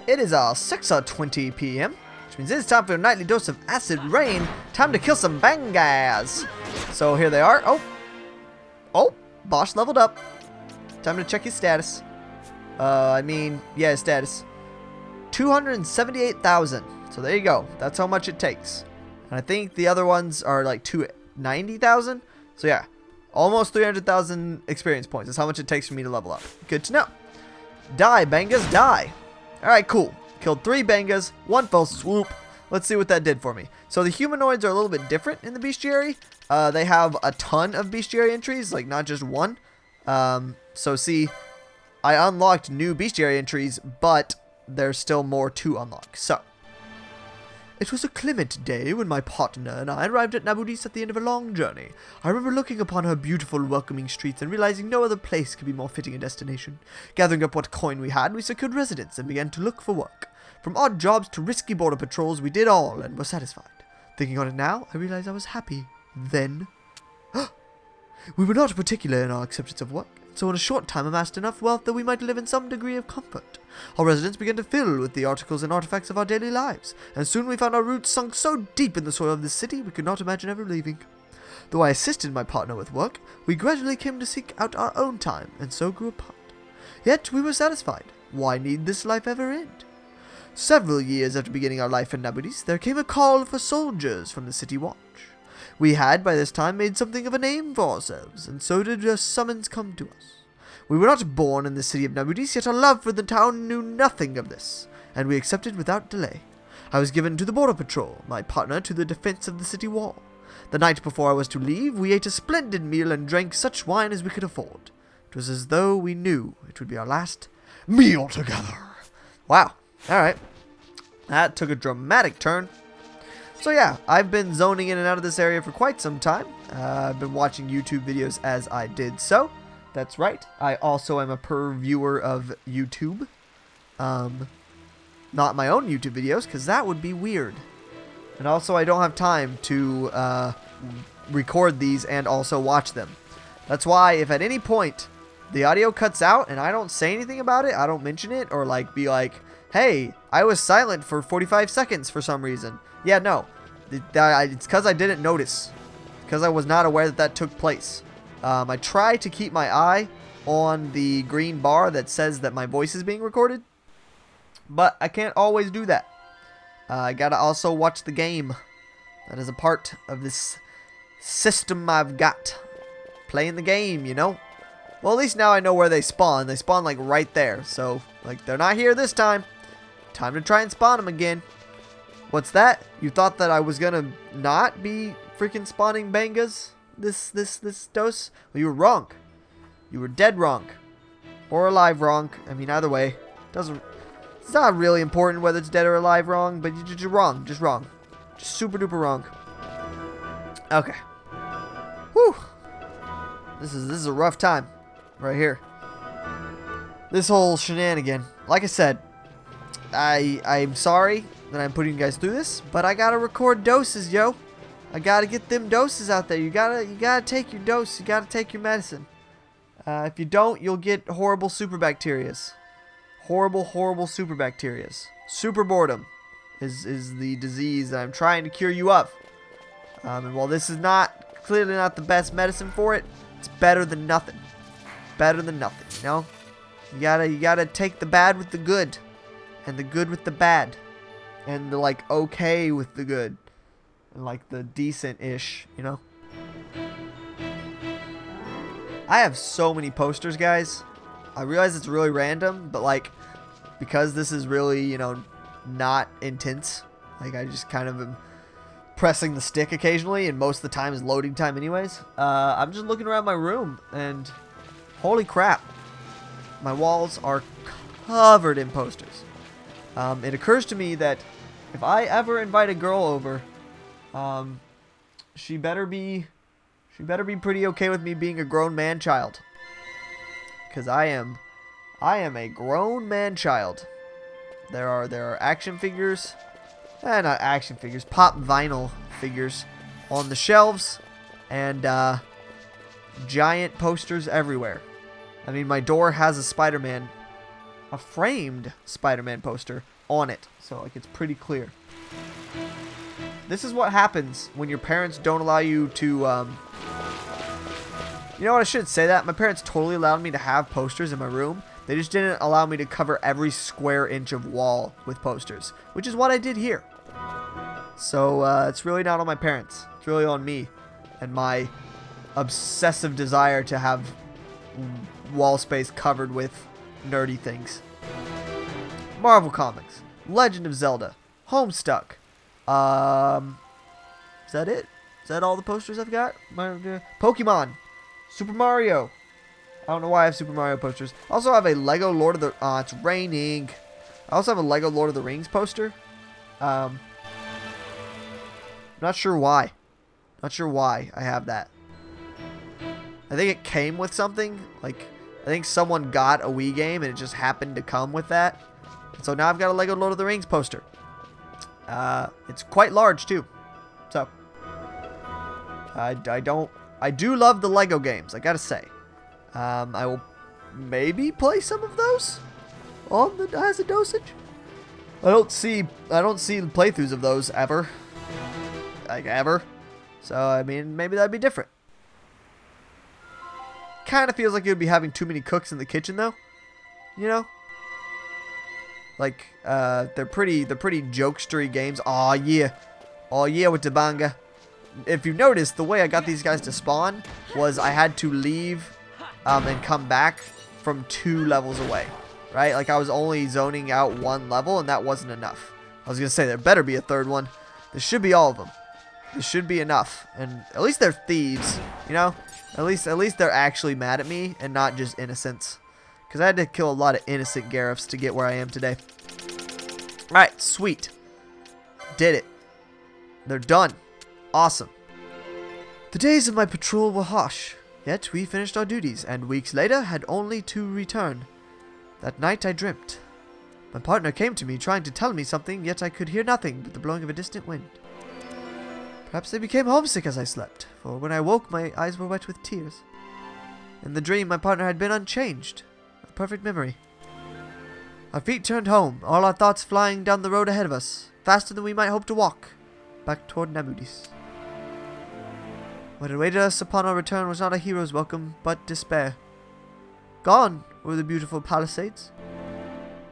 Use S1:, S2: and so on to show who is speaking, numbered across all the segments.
S1: It is 6:20 p.m., which means it's time for a nightly dose of acid rain. Time to kill some bangas. So here they are. Oh, Bosch leveled up. Time to check his status. His status. 278,000. So there you go. That's how much it takes. And I think the other ones are like 290,000. So yeah, almost 300,000 experience points. That's how much it takes for me to level up. Good to know. Die, bangas, die. Alright, cool. Killed 3 bangas, 1 fell swoop. Let's see what that did for me. So the humanoids are a little bit different in the bestiary. They have a ton of bestiary entries, like not just one. So see, I unlocked new bestiary entries, but there's still more to unlock. So, it was a clement day when my partner and I arrived at Nabudis at the end of a long journey. I remember looking upon her beautiful, welcoming streets and realizing no other place could be more fitting a destination. Gathering up what coin we had, we secured residence and began to look for work. From odd jobs to risky border patrols, we did all and were satisfied. Thinking on it now, I realized I was happy. Then, we were not particular in our acceptance of work, so in a short time amassed enough wealth that we might live in some degree of comfort. Our residence began to fill with the articles and artifacts of our daily lives, and soon we found our roots sunk so deep in the soil of this city we could not imagine ever leaving. Though I assisted my partner with work, we gradually came to seek out our own time, and so grew apart. Yet we were satisfied. Why need this life ever end? Several years after beginning our life in Nabudis, there came a call for soldiers from the city watch. We had, by this time, made something of a name for ourselves, and so did a summons come to us. We were not born in the city of Nabudis, yet our love for the town knew nothing of this, and we accepted without delay. I was given to the border patrol, my partner to the defense of the city wall. The night before I was to leave, we ate a splendid meal and drank such wine as we could afford. It was as though we knew it would be our last meal together. Wow. Alright. That took a dramatic turn. So yeah, I've been zoning in and out of this area for quite some time. I've been watching YouTube videos as I did so. That's right. I also am a purveyor of YouTube. Not my own YouTube videos, because that would be weird. And also I don't have time to record these and also watch them. That's why if at any point the audio cuts out and I don't say anything about it, I don't mention it, or like be like, hey, I was silent for 45 seconds for some reason. Yeah, no. It's because I didn't notice. Because I was not aware that that took place. I try to keep my eye on the green bar that says that my voice is being recorded. But I can't always do that. I gotta also watch the game. That is a part of this system I've got. Playing the game, you know? Well, at least now I know where they spawn. They spawn like right there. So, like, they're not here this time. Time to try and spawn them again. What's that? You thought that I was gonna not be freaking spawning bangas this dose? Well, you were wrong. You were dead wrong. Or alive wrong. I mean, either way. It's not really important whether it's dead or alive wrong, but you're just wrong. Just wrong. Just super duper wrong. Okay. Whew. This is a rough time. Right here. This whole shenanigan. Like I said, I'm sorry that I'm putting you guys through this, but I gotta record doses, yo. I gotta get them doses out there. You gotta take your dose. You gotta take your medicine. If you don't, you'll get horrible super bacterias. Horrible super bacterias. Super boredom is the disease that I'm trying to cure you of. And while this is clearly not the best medicine for it, it's better than nothing. Better than nothing, you know? You gotta take the bad with the good. And the good with the bad. And the, like, okay with the good. And, like, the decent-ish, you know? I have so many posters, guys. I realize it's really random, but, like, because this is really, you know, not intense. Like, I just kind of am pressing the stick occasionally, and most of the time is loading time anyways. I'm just looking around my room, and holy crap. My walls are covered in posters. It occurs to me that if I ever invite a girl over, she better be pretty okay with me being a grown man child. Because I am a grown man child. There are action figures, not action figures, pop vinyl figures on the shelves, and giant posters everywhere. I mean, my door has a Spider-Man a framed Spider-Man poster on it. So, like, it's pretty clear. This is what happens when your parents don't allow you to, You know what, I should say that. My parents totally allowed me to have posters in my room. They just didn't allow me to cover every square inch of wall with posters, which is what I did here. So, it's really not on my parents. It's really on me and my obsessive desire to have wall space covered with nerdy things. Marvel Comics, Legend of Zelda, Homestuck. Is that it? Is that all the posters I've got? Pokemon, Super Mario. I don't know why I have Super Mario posters. I also have a Lego Lord of the... it's raining. I also have a Lego Lord of the Rings poster. Not sure why. Not sure why I have that. I think it came with something. Like, I think someone got a Wii game and it just happened to come with that. So now I've got a Lego Lord of the Rings poster. It's quite large too. So, I do love the Lego games, I gotta say. I will maybe play some of those on the as a dosage. I don't see playthroughs of those ever. Like, ever. So, I mean, maybe that'd be different. Kind of feels like you'd be having too many cooks in the kitchen, though. You know? Like, they're pretty jokestery games. Aw, yeah. Aw, yeah, with the banga. If you noticed, the way I got these guys to spawn was I had to leave and come back from 2 levels away. Right? Like, I was only zoning out 1 level, and that wasn't enough. I was going to say, there better be a 3rd one. There should be all of them. This should be enough. And at least they're thieves, you know? At least they're actually mad at me and not just innocents. Because I had to kill a lot of innocent Garifs to get where I am today. Alright, sweet. Did it. They're done. Awesome. The days of my patrol were harsh. Yet we finished our duties, and weeks later had only to return. That night I dreamt. My partner came to me trying to tell me something, yet I could hear nothing but the blowing of a distant wind. Perhaps I became homesick as I slept, for when I woke my eyes were wet with tears. In the dream my partner had been unchanged, a perfect memory. Our feet turned home, all our thoughts flying down the road ahead of us, faster than we might hope to walk, back toward Nabudis. What awaited us upon our return was not a hero's welcome, but despair. Gone were the beautiful palisades.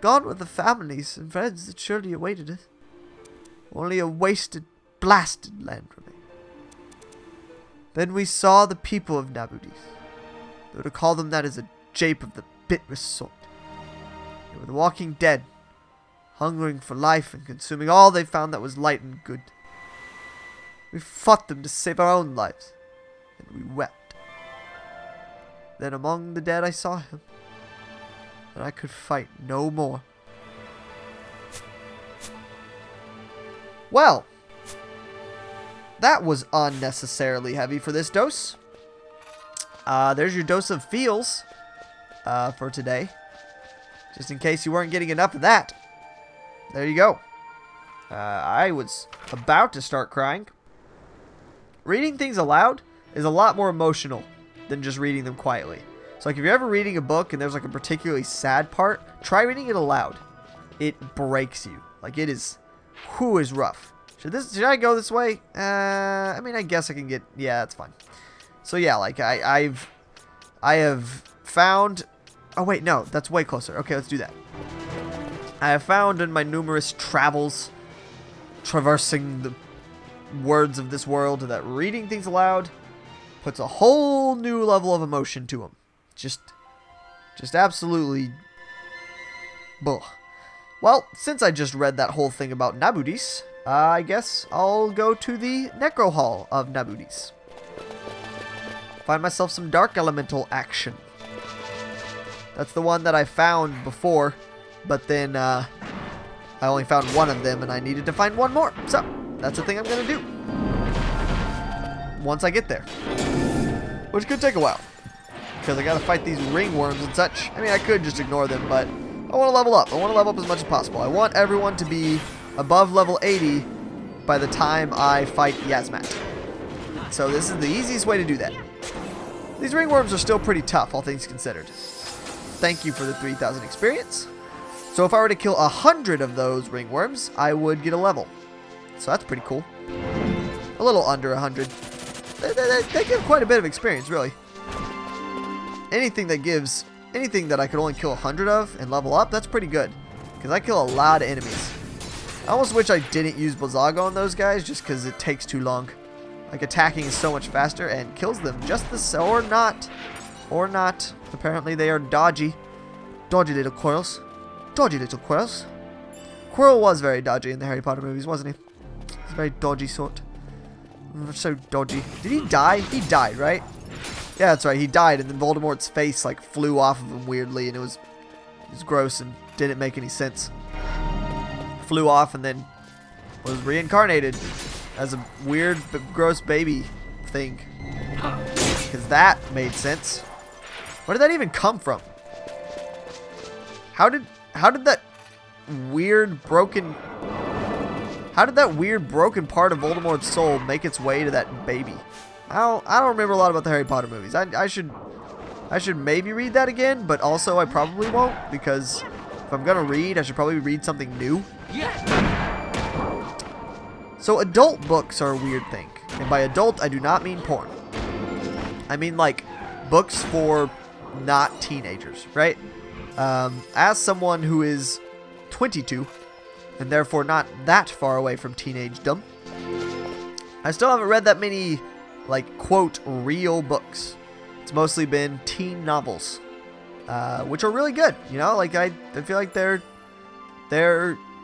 S1: Gone were the families and friends that surely awaited us. Only a wasted, blasted land remained. Then we saw the people of Nabudis. Though to call them that is a jape of the bitterest sort. They were the walking dead, hungering for life and consuming all they found that was light and good. We fought them to save our own lives, and we wept. Then among the dead I saw him, and I could fight no more. Well, that was unnecessarily heavy for this dose. There's your dose of feels for today. Just in case you weren't getting enough of that. There you go. I was about to start crying. Reading things aloud is a lot more emotional than just reading them quietly. So like if you're ever reading a book and there's like a particularly sad part, try reading it aloud. It breaks you. Like it is rough. Should I go this way? I mean, I guess I can get, yeah, that's fine. So yeah, like I have found, oh wait, no, that's way closer. Okay, let's do that. I have found in my numerous travels, traversing the words of this world, that reading things aloud puts a whole new level of emotion to them. Just absolutely, bull. Well, since I just read that whole thing about Nabudis, I guess I'll go to the Necro Hall of Nabudis. Find myself some Dark Elemental action. That's the one that I found before, but then I only found one of them and I needed to find one more. So, that's the thing I'm going to do once I get there. Which could take a while, because I got to fight these ringworms and such. I mean, I could just ignore them, but I want to level up. I want to level up as much as possible. I want everyone to be above level 80 by the time I fight Yasmat. So this is the easiest way to do that. These ringworms are still pretty tough, all things considered. Thank you for the 3,000 experience. So if I were to kill 100 of those ringworms, I would get a level. So that's pretty cool. A little under 100. They give quite a bit of experience, really. Anything that I could only kill 100 of and level up, that's pretty good. Because I kill a lot of enemies. I almost wish I didn't use Blizzaga on those guys just because it takes too long. Like, attacking is so much faster and kills them just the or not. Or not. Apparently they are dodgy. Dodgy little Quirrells. Dodgy little Quirrells. Quirrell was very dodgy in the Harry Potter movies, wasn't he? He's a very dodgy sort. So dodgy. Did he die? He died, right? Yeah, that's right. He died, and then Voldemort's face like flew off of him weirdly, and it was gross and didn't make any sense. Flew off and then was reincarnated as a weird, gross baby thing. Because that made sense. Where did that even come from? How did that weird broken part of Voldemort's soul make its way to that baby? I don't remember a lot about the Harry Potter movies. I should maybe read that again, but also I probably won't, because if I'm gonna read, I should probably read something new. So adult books are a weird thing, and by adult I do not mean porn. I mean like books for not teenagers, right? As someone who is 22 and therefore not that far away from teenagedom, I still haven't read that many like quote real books. It's mostly been teen novels, which are really good. You know, like I feel like they're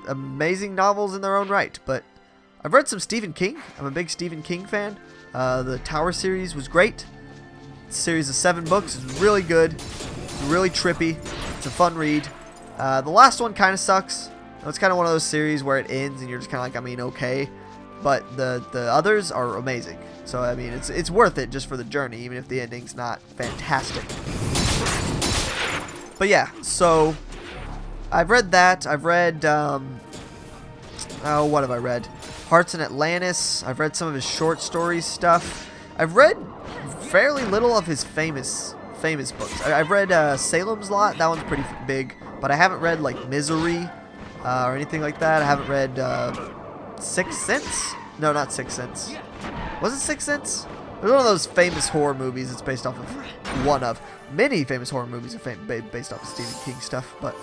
S1: amazing novels in their own right. But I've read some Stephen King. I'm a big Stephen King fan. The Tower series was great. The series of 7 books is really good. It's really trippy. It's a fun read. The last one kind of sucks. It's kind of one of those series where it ends and you're just kind of like, I mean, okay. But the others are amazing. So, I mean, it's worth it just for the journey, even if the ending's not fantastic. But yeah, so I've read that. I've read, what have I read? Hearts in Atlantis. I've read some of his short stories stuff. I've read fairly little of his famous books. I've read Salem's Lot. That one's pretty big. But I haven't read, like, Misery or anything like that. I haven't read Sixth Sense? No, not Sixth Sense. Was it Sixth Sense? It was one of those famous horror movies. It's based off of one of many famous horror movies are based off of Stephen King stuff, but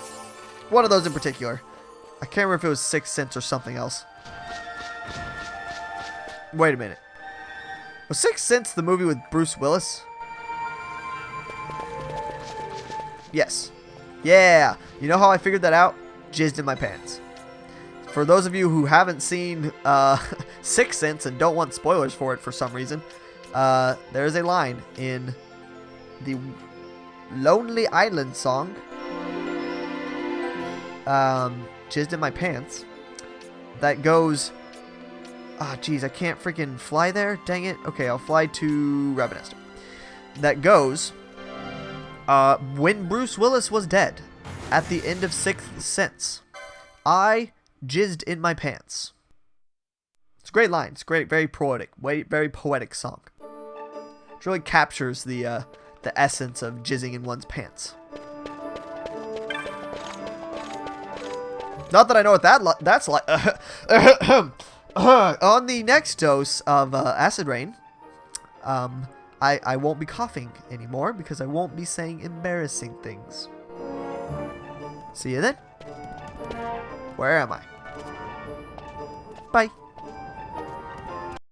S1: one of those in particular. I can't remember if it was Sixth Sense or something else. Wait a minute. Was Sixth Sense the movie with Bruce Willis? Yes. Yeah. You know how I figured that out? Jizzed in my pants. For those of you who haven't seen Sixth Sense and don't want spoilers for it for some reason, there is a line in the Lonely Island song, Jizzed in My Pants, that goes, geez, I can't freaking fly there, dang it. Okay, I'll fly to Ravenester. That goes, when Bruce Willis was dead, at the end of Sixth Sense, I jizzed in my pants. It's a great line. It's great, very poetic, very poetic song. It really captures the essence of jizzing in one's pants. Not that I know what that's like. On the next dose of Acid Rain, I won't be coughing anymore because I won't be saying embarrassing things. See you then. Where am I? Bye.